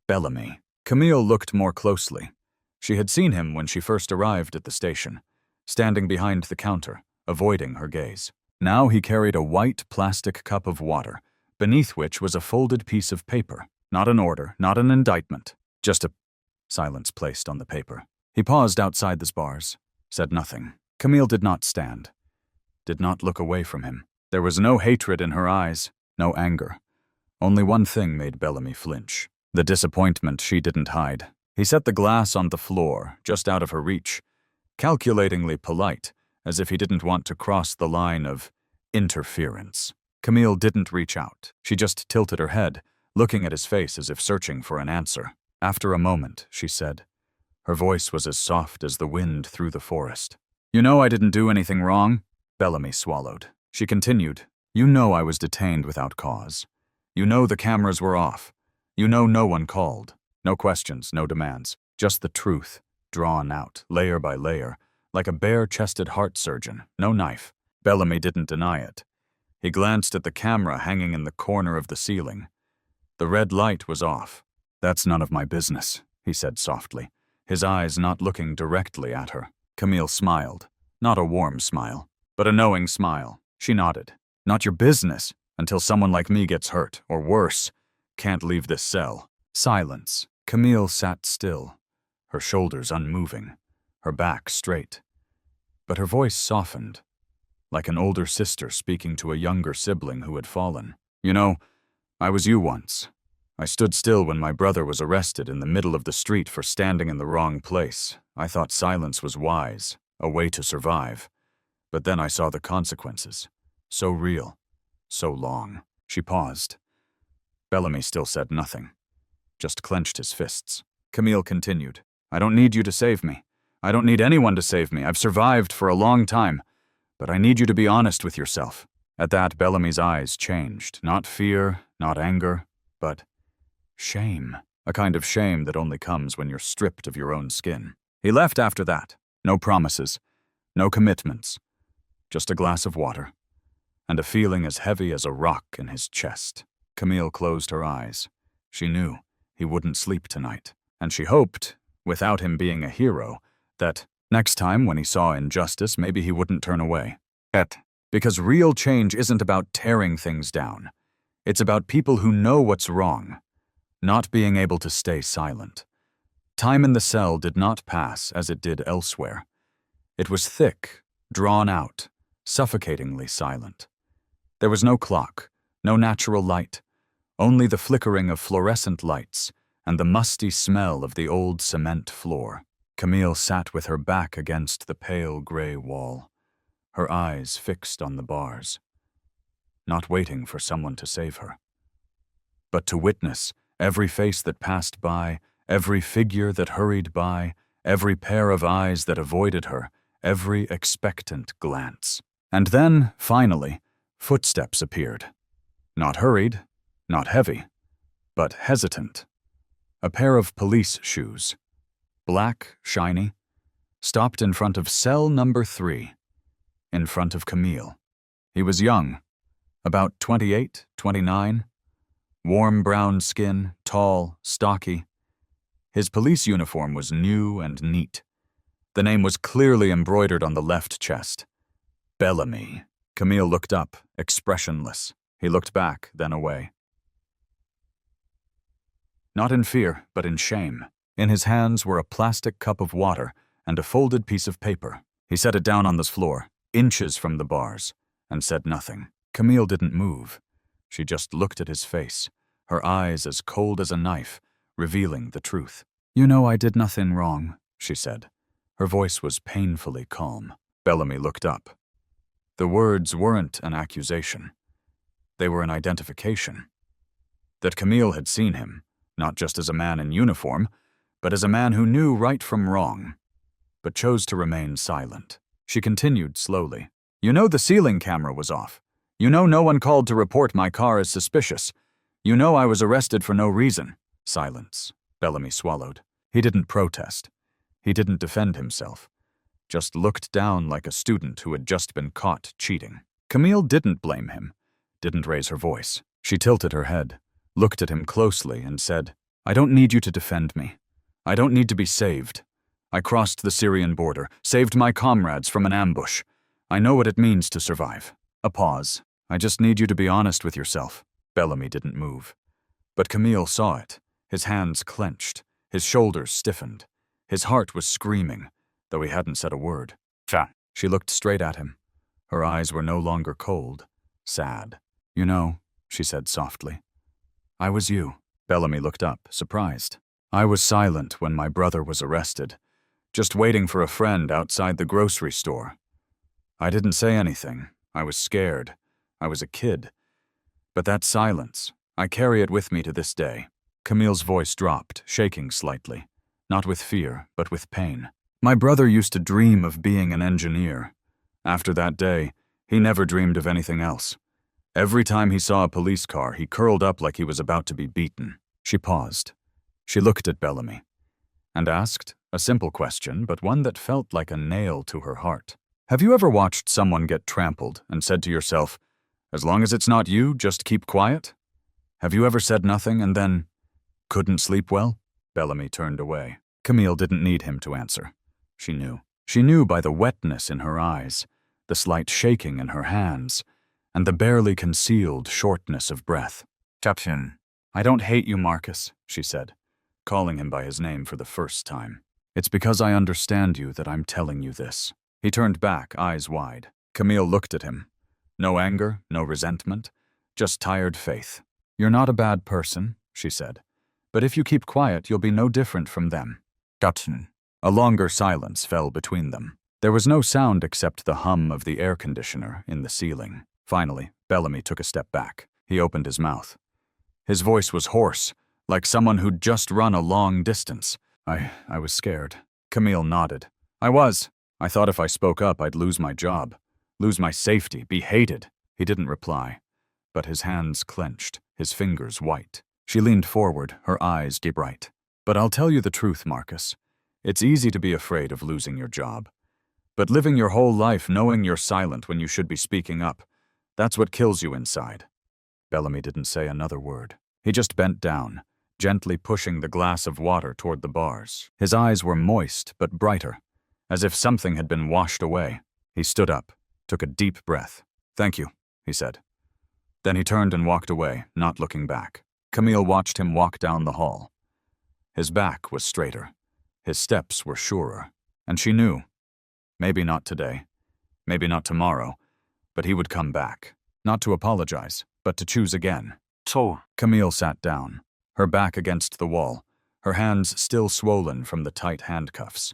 Bellamy. Camille looked more closely. She had seen him when she first arrived at the station, standing behind the counter, avoiding her gaze. Now he carried a white plastic cup of water, beneath which was a folded piece of paper. Not an order, not an indictment, just a silence placed on the paper. He paused outside the bars, said nothing. Camille did not stand, did not look away from him. There was no hatred in her eyes, no anger. Only one thing made Bellamy flinch, the disappointment she didn't hide. He set the glass on the floor, just out of her reach, calculatingly polite, as if he didn't want to cross the line of interference. Camille didn't reach out. She just tilted her head, looking at his face as if searching for an answer. After a moment, she said. Her voice was as soft as the wind through the forest. "You know I didn't do anything wrong?" Bellamy swallowed. She continued, "You know I was detained without cause. You know the cameras were off. You know no one called. No questions, no demands. Just the truth, drawn out, layer by layer, like a bare-chested heart surgeon. No knife." Bellamy didn't deny it. He glanced at the camera hanging in the corner of the ceiling. The red light was off. "That's none of my business," he said softly, his eyes not looking directly at her. Camille smiled. Not a warm smile, but a knowing smile. She nodded. "Not your business, until someone like me gets hurt, or worse. Can't leave this cell." Silence. Camille sat still, her shoulders unmoving, her back straight. But her voice softened, like an older sister speaking to a younger sibling who had fallen. "You know, I was you once. I stood still when my brother was arrested in the middle of the street for standing in the wrong place. I thought silence was wise, a way to survive. But then I saw the consequences. So real, so long." She paused. Bellamy still said nothing, just clenched his fists. Camille continued, "I don't need you to save me. I don't need anyone to save me. I've survived for a long time. But I need you to be honest with yourself." At that, Bellamy's eyes changed. Not fear, not anger, but shame. A kind of shame that only comes when you're stripped of your own skin. He left after that. No promises, no commitments. Just a glass of water, and a feeling as heavy as a rock in his chest. Camille closed her eyes. She knew he wouldn't sleep tonight, and she hoped, without him being a hero, that next time when he saw injustice, maybe he wouldn't turn away. Because real change isn't about tearing things down. It's about people who know what's wrong, not being able to stay silent. Time in the cell did not pass as it did elsewhere. It was thick, drawn out, suffocatingly silent. There was no clock, no natural light, only the flickering of fluorescent lights and the musty smell of the old cement floor. Camille sat with her back against the pale gray wall, her eyes fixed on the bars, not waiting for someone to save her, but to witness every face that passed by, every figure that hurried by, every pair of eyes that avoided her, every expectant glance. And then, finally, footsteps appeared. Not hurried, not heavy, but hesitant. A pair of police shoes, black, shiny, stopped in front of cell number 3, in front of Camille. He was young, about 28, 29, warm brown skin, tall, stocky. His police uniform was new and neat. The name was clearly embroidered on the left chest. Bellamy. Camille looked up, expressionless. He looked back, then away. Not in fear, but in shame. In his hands were a plastic cup of water and a folded piece of paper. He set it down on the floor, inches from the bars, and said nothing. Camille didn't move. She just looked at his face, her eyes as cold as a knife, revealing the truth. "You know I did nothing wrong," she said. Her voice was painfully calm. Bellamy looked up. The words weren't an accusation. They were an identification. That Camille had seen him, not just as a man in uniform, but as a man who knew right from wrong, but chose to remain silent. She continued slowly. "You know the ceiling camera was off. You know no one called to report my car as suspicious. You know I was arrested for no reason." Silence. Bellamy swallowed. He didn't protest. He didn't defend himself. Just looked down like a student who had just been caught cheating. Camille didn't blame him, didn't raise her voice. She tilted her head, looked at him closely, and said, "I don't need you to defend me. I don't need to be saved. I crossed the Syrian border, saved my comrades from an ambush. I know what it means to survive." A pause. "I just need you to be honest with yourself." Bellamy didn't move. But Camille saw it. His hands clenched, his shoulders stiffened. His heart was screaming, though he hadn't said a word. She looked straight at him. Her eyes were no longer cold, sad. "You know," she said softly, "I was you." Bellamy looked up, surprised. "I was silent when my brother was arrested, just waiting for a friend outside the grocery store. I didn't say anything. I was scared. I was a kid. But that silence, I carry it with me to this day." Camille's voice dropped, shaking slightly, not with fear, but with pain. "My brother used to dream of being an engineer. After that day, he never dreamed of anything else. Every time he saw a police car, he curled up like he was about to be beaten." She paused. She looked at Bellamy and asked a simple question, but one that felt like a nail to her heart. "Have you ever watched someone get trampled and said to yourself, 'As long as it's not you, just keep quiet'? Have you ever said nothing and then couldn't sleep well?" Bellamy turned away. Camille didn't need him to answer. She knew. She knew by the wetness in her eyes, the slight shaking in her hands, and the barely concealed shortness of breath. "Captain, I don't hate you, Marcus," she said, calling him by his name for the first time. "It's because I understand you that I'm telling you this." He turned back, eyes wide. Camille looked at him. No anger, no resentment, just tired faith. "You're not a bad person," she said, "but if you keep quiet, you'll be no different from them." "Captain." A longer silence fell between them. There was no sound except the hum of the air conditioner in the ceiling. Finally, Bellamy took a step back. He opened his mouth. His voice was hoarse, like someone who'd just run a long distance. I was scared." Camille nodded. "I was. I thought if I spoke up, I'd lose my job, lose my safety, be hated." He didn't reply, but his hands clenched, his fingers white. She leaned forward, her eyes deep bright. "But I'll tell you the truth, Marcus. It's easy to be afraid of losing your job. But living your whole life knowing you're silent when you should be speaking up, that's what kills you inside." Bellamy didn't say another word. He just bent down, gently pushing the glass of water toward the bars. His eyes were moist but brighter, as if something had been washed away. He stood up, took a deep breath. "Thank you," he said. Then he turned and walked away, not looking back. Camille watched him walk down the hall. His back was straighter. His steps were surer. And she knew. Maybe not today. Maybe not tomorrow. But he would come back. Not to apologize, but to choose again. Camille sat down, her back against the wall, her hands still swollen from the tight handcuffs.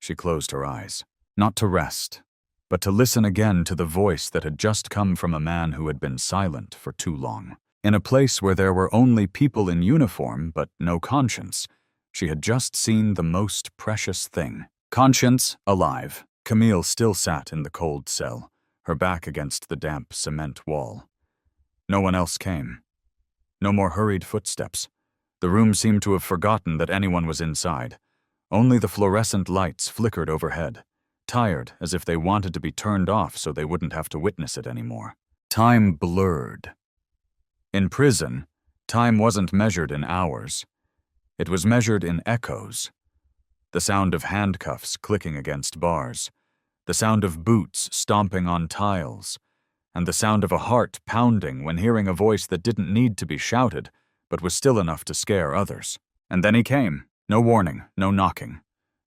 She closed her eyes, not to rest, but to listen again to the voice that had just come from a man who had been silent for too long. In a place where there were only people in uniform but no conscience, she had just seen the most precious thing. Conscience alive. Camille still sat in the cold cell, her back against the damp cement wall. No one else came. No more hurried footsteps. The room seemed to have forgotten that anyone was inside. Only the fluorescent lights flickered overhead, tired as if they wanted to be turned off so they wouldn't have to witness it anymore. Time blurred. In prison, time wasn't measured in hours. It was measured in echoes. The sound of handcuffs clicking against bars, the sound of boots stomping on tiles, and the sound of a heart pounding when hearing a voice that didn't need to be shouted, but was still enough to scare others. And then he came. No warning, no knocking.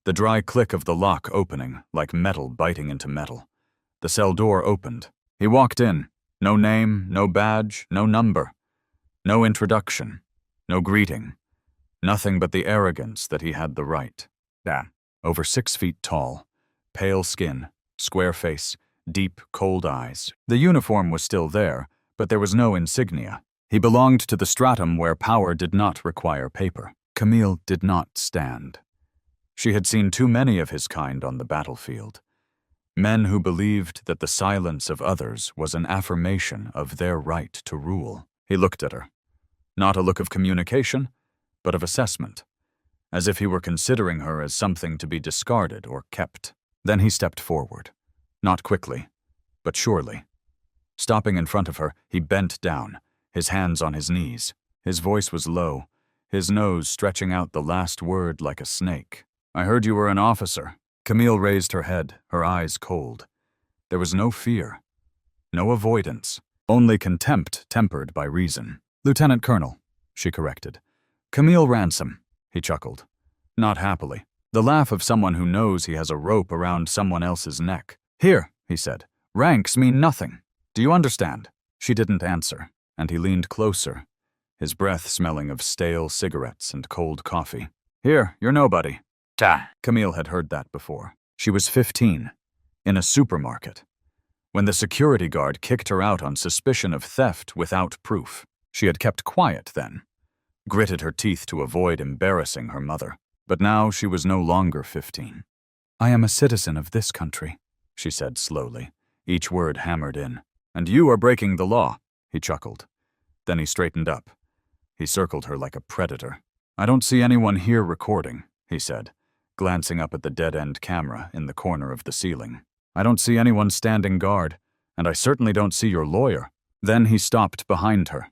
The dry click of the lock opening, like metal biting into metal. The cell door opened. He walked in. No name, no badge, no number. No introduction. No greeting. Nothing but the arrogance that he had the right. Over 6 feet tall, pale skin, square face, deep, cold eyes. The uniform was still there, but there was no insignia. He belonged to the stratum where power did not require paper. Camille did not stand. She had seen too many of his kind on the battlefield. Men who believed that the silence of others was an affirmation of their right to rule. He looked at her. Not a look of communication, but of assessment, as if he were considering her as something to be discarded or kept. Then he stepped forward. Not quickly, but surely. Stopping in front of her, he bent down, his hands on his knees. His voice was low, his nose stretching out the last word like a snake. "I heard you were an officer." Camille raised her head, her eyes cold. There was no fear, no avoidance, only contempt tempered by reason. "Lieutenant Colonel," she corrected. "Camille Ransom," he chuckled. Not happily. The laugh of someone who knows he has a rope around someone else's neck. "Here," he said. "Ranks mean nothing. Do you understand?" She didn't answer, and he leaned closer, his breath smelling of stale cigarettes and cold coffee. "Here, you're nobody." Camille had heard that before. She was 15, in a supermarket, when the security guard kicked her out on suspicion of theft without proof. She had kept quiet then, gritted her teeth to avoid embarrassing her mother. But now she was no longer 15. "I am a citizen of this country," she said slowly, each word hammered in. "And you are breaking the law," he chuckled. Then he straightened up. He circled her like a predator. "I don't see anyone here recording," he said, glancing up at the dead-end camera in the corner of the ceiling. "I don't see anyone standing guard, and I certainly don't see your lawyer." Then he stopped behind her,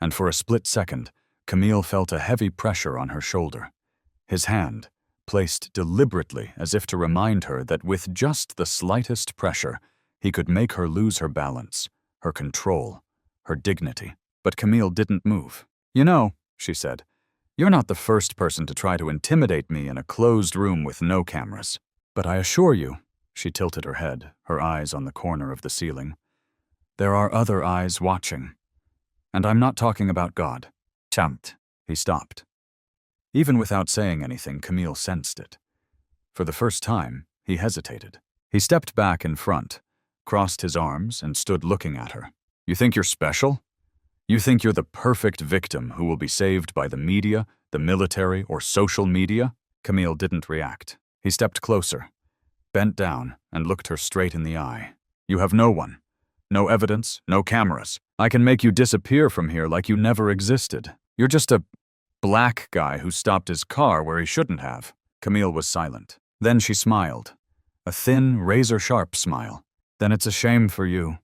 and for a split second, Camille felt a heavy pressure on her shoulder. His hand, placed deliberately as if to remind her that with just the slightest pressure, he could make her lose her balance, her control, her dignity. But Camille didn't move. "You know," she said, "you're not the first person to try to intimidate me in a closed room with no cameras. But I assure you," she tilted her head, her eyes on the corner of the ceiling, "there are other eyes watching. And I'm not talking about God." He stopped. Even without saying anything, Camille sensed it. For the first time, he hesitated. He stepped back in front, crossed his arms, and stood looking at her. "You think you're special? You think you're the perfect victim who will be saved by the media, the military, or social media?" Camille didn't react. He stepped closer, bent down, and looked her straight in the eye. "You have no one. No evidence, no cameras. I can make you disappear from here like you never existed. You're just a black guy who stopped his car where he shouldn't have." Camille was silent. Then she smiled. A thin, razor-sharp smile. "Then it's a shame for you.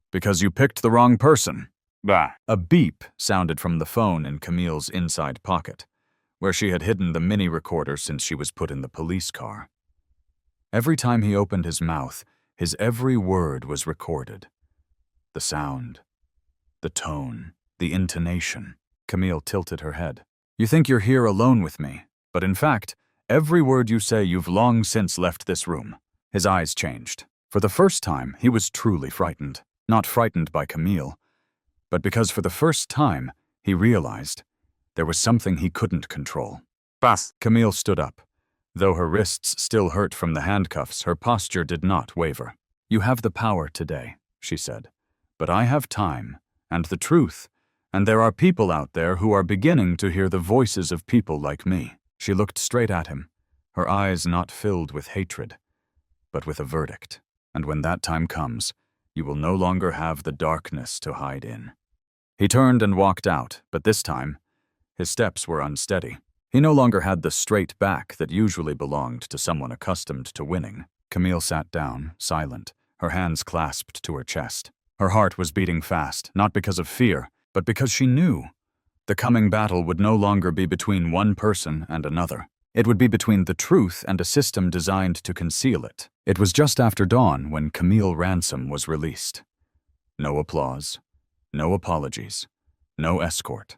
Because you picked the wrong person." Bah. A beep sounded from the phone in Camille's inside pocket, where she had hidden the mini recorder since she was put in the police car. Every time he opened his mouth, his every word was recorded. The sound, the tone, the intonation. Camille tilted her head. "You think you're here alone with me, but in fact, every word you say you've long since left this room." His eyes changed. For the first time, he was truly frightened. Not frightened by Camille, but because for the first time, he realized there was something he couldn't control. "Pass." Camille stood up. Though her wrists still hurt from the handcuffs, her posture did not waver. "You have the power today," she said. "But I have time, and the truth, and there are people out there who are beginning to hear the voices of people like me." She looked straight at him, her eyes not filled with hatred, but with a verdict. "And when that time comes, you will no longer have the darkness to hide in." He turned and walked out, but this time, his steps were unsteady. He no longer had the straight back that usually belonged to someone accustomed to winning. Camille sat down, silent, her hands clasped to her chest. Her heart was beating fast, not because of fear, but because she knew the coming battle would no longer be between one person and another. It would be between the truth and a system designed to conceal it. It was just after dawn when Camille Ransom was released. No applause, no apologies, no escort.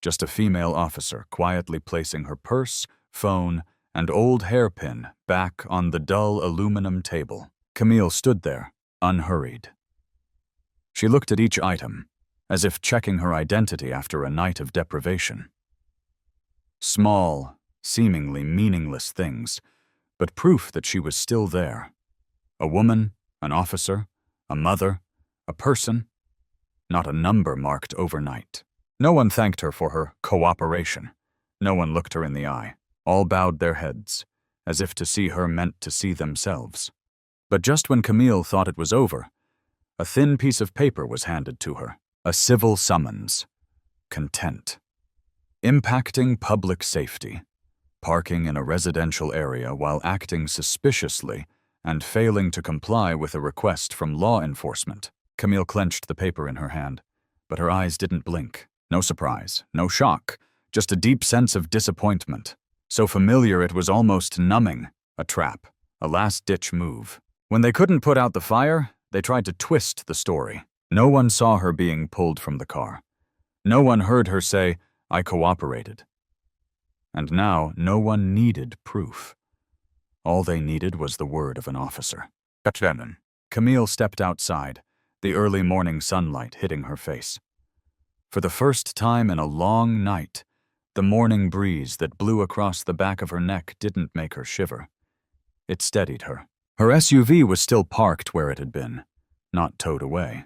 Just a female officer quietly placing her purse, phone, and old hairpin back on the dull aluminum table. Camille stood there, unhurried. She looked at each item, as if checking her identity after a night of deprivation. Small, seemingly meaningless things, but proof that she was still there. A woman, an officer, a mother, a person, not a number marked overnight. No one thanked her for her cooperation. No one looked her in the eye. All bowed their heads, as if to see her meant to see themselves. But just when Camille thought it was over, a thin piece of paper was handed to her. A civil summons. Content. Impacting public safety. Parking in a residential area while acting suspiciously and failing to comply with a request from law enforcement. Camille clenched the paper in her hand, but her eyes didn't blink. No surprise, no shock, just a deep sense of disappointment. So familiar it was almost numbing. A trap, a last-ditch move. When they couldn't put out the fire, they tried to twist the story. No one saw her being pulled from the car. No one heard her say, "I cooperated." And now no one needed proof. All they needed was the word of an officer. Camille stepped outside, the early morning sunlight hitting her face. For the first time in a long night, the morning breeze that blew across the back of her neck didn't make her shiver. It steadied her. Her SUV was still parked where it had been, not towed away.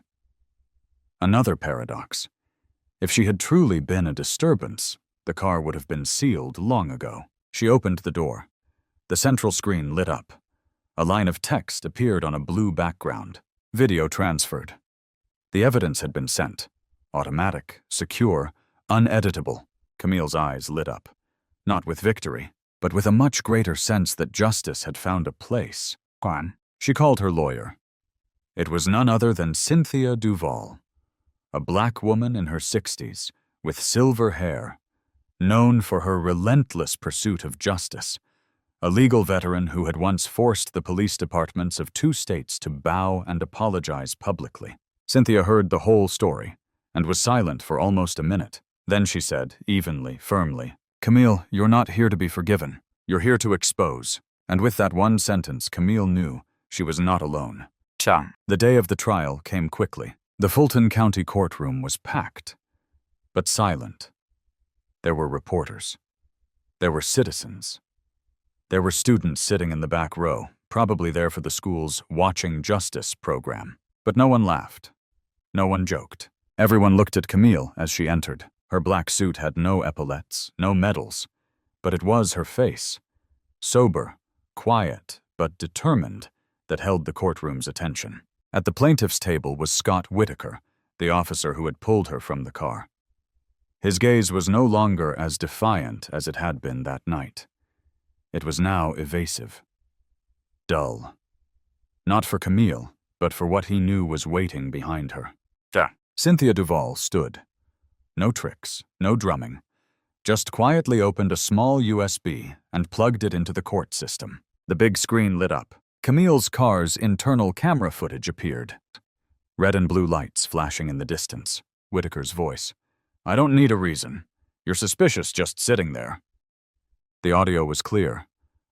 Another paradox. If she had truly been a disturbance, the car would have been sealed long ago. She opened the door. The central screen lit up. A line of text appeared on a blue background. Video transferred. The evidence had been sent. Automatic, secure, uneditable. Camille's eyes lit up. Not with victory, but with a much greater sense that justice had found a place. She called her lawyer. It was none other than Cynthia Duval, a black woman in her 60s, with silver hair, known for her relentless pursuit of justice, a legal veteran who had once forced the police departments of 2 states to bow and apologize publicly. Cynthia heard the whole story and was silent for almost a minute. Then she said, evenly, firmly, "Camille, you're not here to be forgiven. You're here to expose." And with that one sentence, Camille knew she was not alone. The day of the trial came quickly. The Fulton County courtroom was packed, but silent. There were reporters. There were citizens. There were students sitting in the back row, probably there for the school's Watching Justice program. But no one laughed. No one joked. Everyone looked at Camille as she entered. Her black suit had no epaulets, no medals, but it was her face, sober, quiet, but determined, that held the courtroom's attention. At the plaintiff's table was Scott Whitaker, the officer who had pulled her from the car. His gaze was no longer as defiant as it had been that night. It was now evasive, dull. Not for Camille, but for what he knew was waiting behind her. Cynthia Duval stood. No tricks, no drumming. Just quietly opened a small USB and plugged it into the court system. The big screen lit up. Camille's car's internal camera footage appeared. Red and blue lights flashing in the distance. Whitaker's voice. "I don't need a reason. You're suspicious just sitting there." The audio was clear.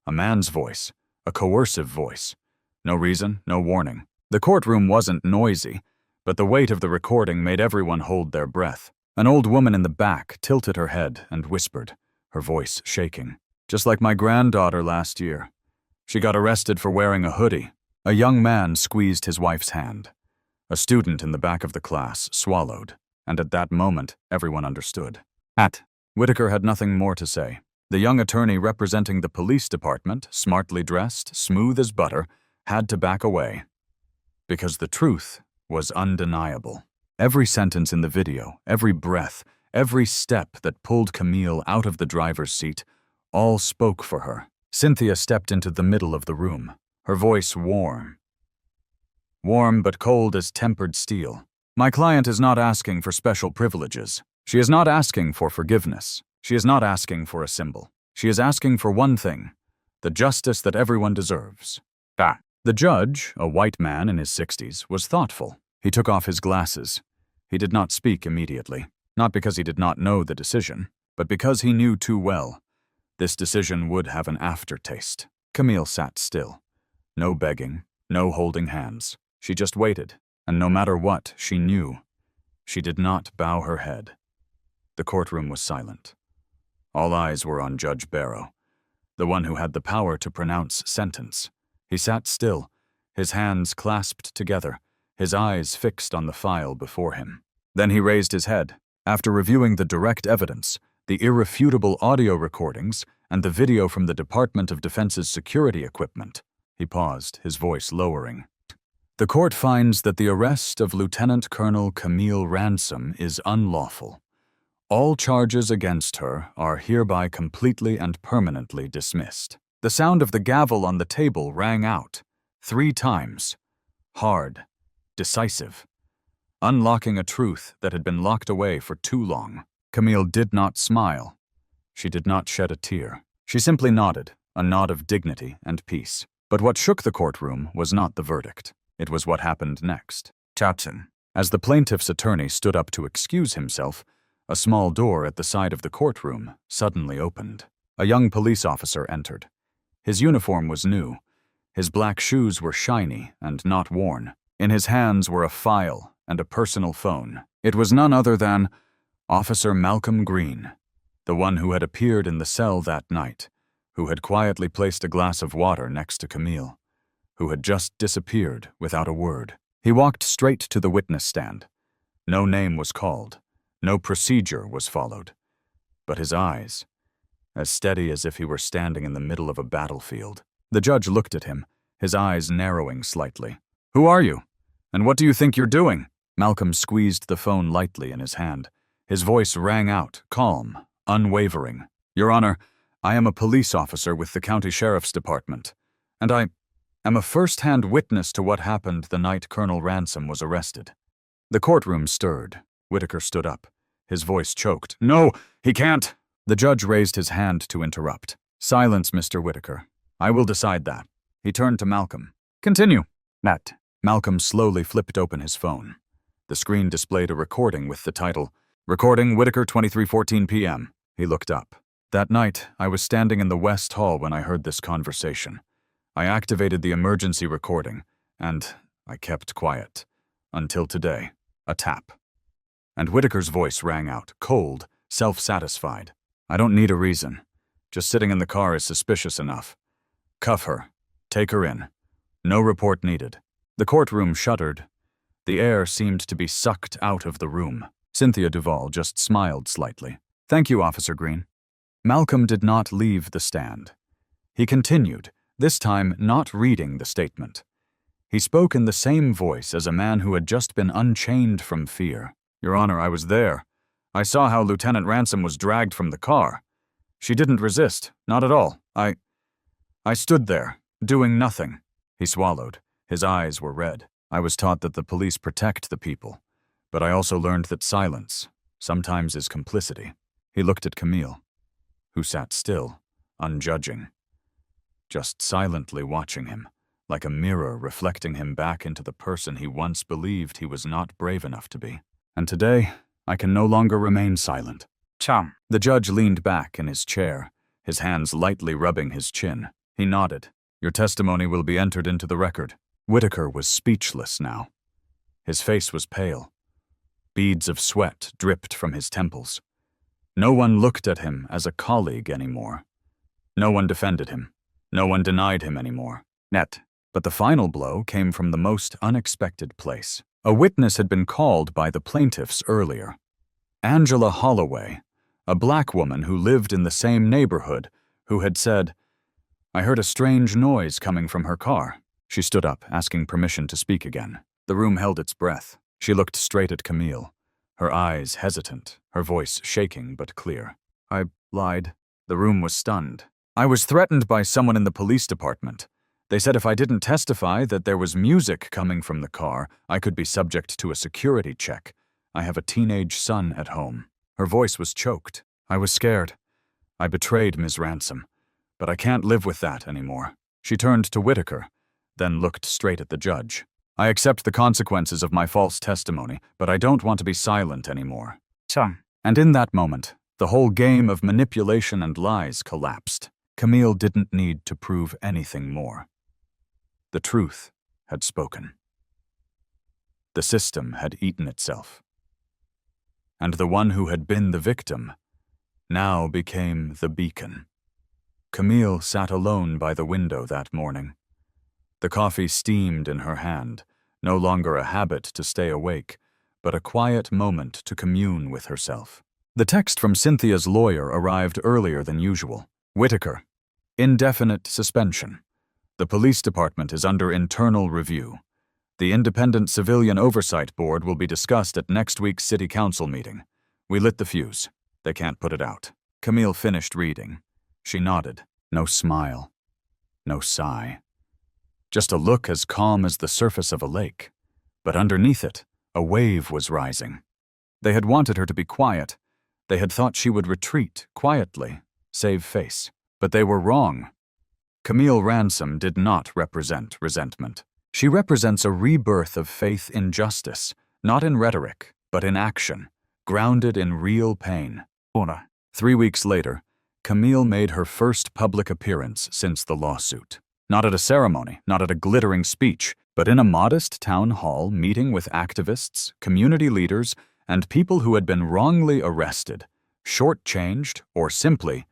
A man's voice. A coercive voice. No reason, no warning. The courtroom wasn't noisy, but the weight of the recording made everyone hold their breath. An old woman in the back tilted her head and whispered, her voice shaking. "Just like my granddaughter last year. She got arrested for wearing a hoodie." A young man squeezed his wife's hand. A student in the back of the class swallowed, and at that moment, everyone understood. Whitaker had nothing more to say. The young attorney representing the police department, smartly dressed, smooth as butter, had to back away. Because the truth was undeniable. Every sentence in the video, every breath, every step that pulled Camille out of the driver's seat, all spoke for her. Cynthia stepped into the middle of the room, her voice warm. Warm but cold as tempered steel. "My client is not asking for special privileges. She is not asking for forgiveness. She is not asking for a symbol. She is asking for one thing, the justice that everyone deserves." The judge, a white man in his 60s, was thoughtful. He took off his glasses. He did not speak immediately, not because he did not know the decision, but because he knew too well. This decision would have an aftertaste. Camille sat still. No begging, no holding hands. She just waited, and no matter what, she knew. She did not bow her head. The courtroom was silent. All eyes were on Judge Barrow, the one who had the power to pronounce sentence. He sat still, his hands clasped together, his eyes fixed on the file before him. Then he raised his head. After reviewing the direct evidence, the irrefutable audio recordings, and the video from the Department of Defense's security equipment, he paused, his voice lowering. The court finds that the arrest of Lieutenant Colonel Camille Ransom is unlawful. All charges against her are hereby completely and permanently dismissed. The sound of the gavel on the table rang out 3 times, hard, decisive, unlocking a truth that had been locked away for too long. Camille did not smile. She did not shed a tear. She simply nodded, a nod of dignity and peace. But what shook the courtroom was not the verdict. It was what happened next. Chatson. As the plaintiff's attorney stood up to excuse himself, a small door at the side of the courtroom suddenly opened. A young police officer entered. His uniform was new. His black shoes were shiny and not worn. In his hands were a file and a personal phone. It was none other than Officer Malcolm Green, the one who had appeared in the cell that night, who had quietly placed a glass of water next to Camille, who had just disappeared without a word. He walked straight to the witness stand. No name was called. No procedure was followed. But his eyes, as steady as if he were standing in the middle of a battlefield. The judge looked at him, his eyes narrowing slightly. "Who are you? And what do you think you're doing?" Malcolm squeezed the phone lightly in his hand. His voice rang out, calm, unwavering. "Your Honor, I am a police officer with the County Sheriff's Department, and I am a first-hand witness to what happened the night Colonel Ransom was arrested." The courtroom stirred. Whitaker stood up. His voice choked. "No, he can't!" The judge raised his hand to interrupt. "Silence, Mr. Whitaker. I will decide that." He turned to Malcolm. "Continue." Matt. Malcolm slowly flipped open his phone. The screen displayed a recording with the title, "Recording Whitaker 23:14 p.m. He looked up. "That night, I was standing in the West Hall when I heard this conversation. I activated the emergency recording, and I kept quiet. Until today." A tap. And Whitaker's voice rang out, cold, self-satisfied. "I don't need a reason. Just sitting in the car is suspicious enough. Cuff her. Take her in. No report needed." The courtroom shuddered. The air seemed to be sucked out of the room. Cynthia Duval just smiled slightly. "Thank you, Officer Green." Malcolm did not leave the stand. He continued, this time not reading the statement. He spoke in the same voice as a man who had just been unchained from fear. "Your Honor, I was there. I saw how Lieutenant Ransom was dragged from the car. She didn't resist, not at all. I stood there, doing nothing." He swallowed. His eyes were red. "I was taught that the police protect the people, but I also learned that silence sometimes is complicity." He looked at Camille, who sat still, unjudging, just silently watching him, like a mirror reflecting him back into the person he once believed he was not brave enough to be. "And today, I can no longer remain silent." "Chum." The judge leaned back in his chair, his hands lightly rubbing his chin. He nodded. "Your testimony will be entered into the record." Whitaker was speechless now. His face was pale. Beads of sweat dripped from his temples. No one looked at him as a colleague anymore. No one defended him. No one denied him anymore. But the final blow came from the most unexpected place. A witness had been called by the plaintiffs earlier. Angela Holloway, a black woman who lived in the same neighborhood, who had said, "I heard a strange noise coming from her car." She stood up, asking permission to speak again. The room held its breath. She looked straight at Camille, her eyes hesitant, her voice shaking but clear. "I lied." The room was stunned. "I was threatened by someone in the police department. They said if I didn't testify that there was music coming from the car, I could be subject to a security check. I have a teenage son at home." Her voice was choked. "I was scared. I betrayed Ms. Ransom, but I can't live with that anymore." She turned to Whitaker, then looked straight at the judge. "I accept the consequences of my false testimony, but I don't want to be silent anymore." And in that moment, the whole game of manipulation and lies collapsed. Camille didn't need to prove anything more. The truth had spoken. The system had eaten itself. And the one who had been the victim now became the beacon. Camille sat alone by the window that morning. The coffee steamed in her hand, no longer a habit to stay awake, but a quiet moment to commune with herself. The text from Cynthia's lawyer arrived earlier than usual. Whitaker, indefinite suspension. The police department is under internal review. The Independent Civilian Oversight Board will be discussed at next week's City Council meeting. We lit the fuse. They can't put it out. Camille finished reading. She nodded. No smile. No sigh. Just a look as calm as the surface of a lake. But underneath it, a wave was rising. They had wanted her to be quiet. They had thought she would retreat quietly, save face. But they were wrong. Camille Ransom did not represent resentment. She represents a rebirth of faith in justice, not in rhetoric, but in action, grounded in real pain. 3 weeks later, Camille made her first public appearance since the lawsuit. Not at a ceremony, not at a glittering speech, but in a modest town hall meeting with activists, community leaders, and people who had been wrongly arrested, shortchanged, or simply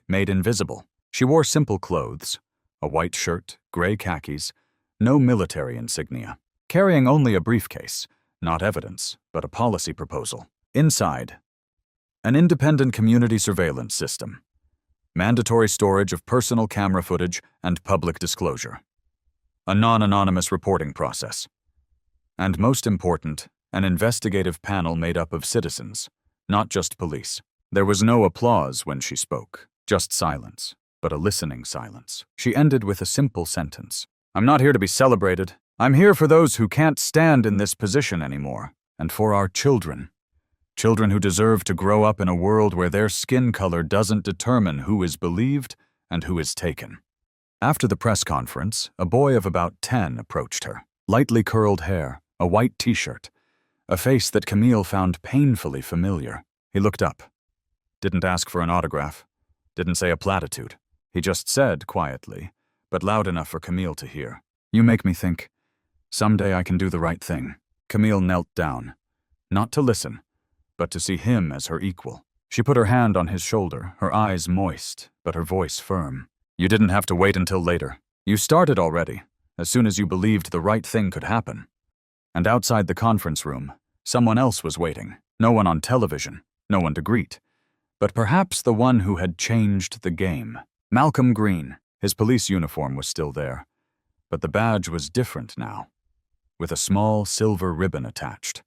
made invisible. She wore simple clothes, a white shirt, gray khakis, no military insignia, carrying only a briefcase, not evidence, but a policy proposal. Inside, an independent community surveillance system, mandatory storage of personal camera footage and public disclosure, a non-anonymous reporting process, and most important, an investigative panel made up of citizens, not just police. There was no applause when she spoke, just silence, but a listening silence. She ended with a simple sentence. I'm not here to be celebrated. I'm here for those who can't stand in this position anymore, and for our children. Children who deserve to grow up in a world where their skin color doesn't determine who is believed and who is taken. After the press conference, a boy of about 10 approached her. Lightly curled hair, a white t-shirt, a face that Camille found painfully familiar. He looked up. Didn't ask for an autograph. Didn't say a platitude. He just said quietly, but loud enough for Camille to hear, "You make me think. Someday I can do the right thing." Camille knelt down, not to listen, but to see him as her equal. She put her hand on his shoulder, her eyes moist, but her voice firm. "You didn't have to wait until later. You started already, as soon as you believed the right thing could happen." And outside the conference room, someone else was waiting. No one on television, no one to greet, but perhaps the one who had changed the game. Malcolm Green. His police uniform was still there, but the badge was different now, with a small silver ribbon attached.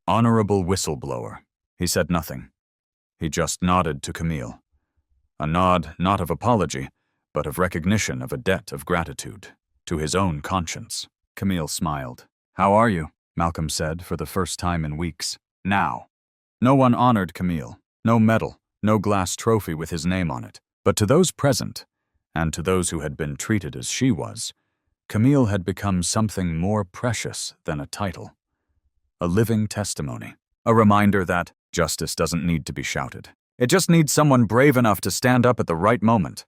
Honorable whistleblower. He said nothing. He just nodded to Camille. A nod not of apology, but of recognition of a debt of gratitude, to his own conscience. Camille smiled. "How are you?" Malcolm said for the first time in weeks. Now. No one honored Camille. No medal, no glass trophy with his name on it. But to those present, and to those who had been treated as she was, Camille had become something more precious than a title. A living testimony. A reminder that justice doesn't need to be shouted. It just needs someone brave enough to stand up at the right moment.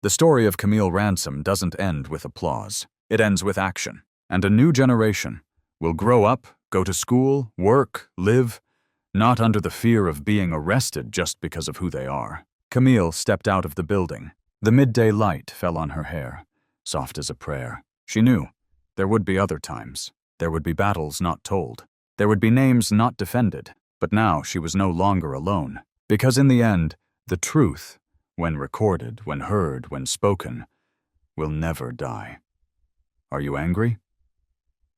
The story of Camille Ransom doesn't end with applause. It ends with action. And a new generation will grow up, go to school, work, live, not under the fear of being arrested just because of who they are. Camille stepped out of the building. The midday light fell on her hair, soft as a prayer. She knew there would be other times. There would be battles not told. There would be names not defended. But now she was no longer alone. Because in the end, the truth, when recorded, when heard, when spoken, will never die. Are you angry?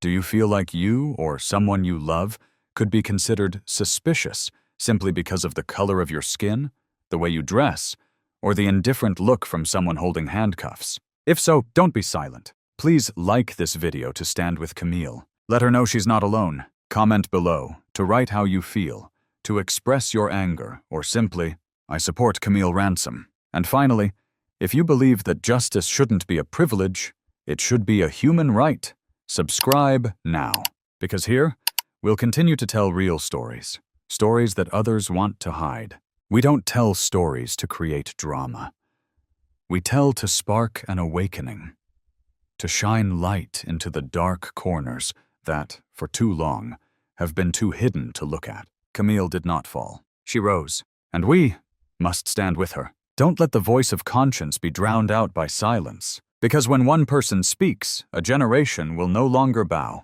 Do you feel like you or someone you love could be considered suspicious simply because of the color of your skin, the way you dress, or the indifferent look from someone holding handcuffs? If so, don't be silent. Please like this video to stand with Camille. Let her know she's not alone. Comment below to write how you feel, to express your anger, or simply, I support Camille Ransom. And finally, if you believe that justice shouldn't be a privilege, it should be a human right, subscribe now. Because here, we'll continue to tell real stories, stories that others want to hide. We don't tell stories to create drama. We tell to spark an awakening, to shine light into the dark corners that, for too long, have been too hidden to look at. Camille did not fall. She rose, and we must stand with her. Don't let the voice of conscience be drowned out by silence, because when one person speaks, a generation will no longer bow.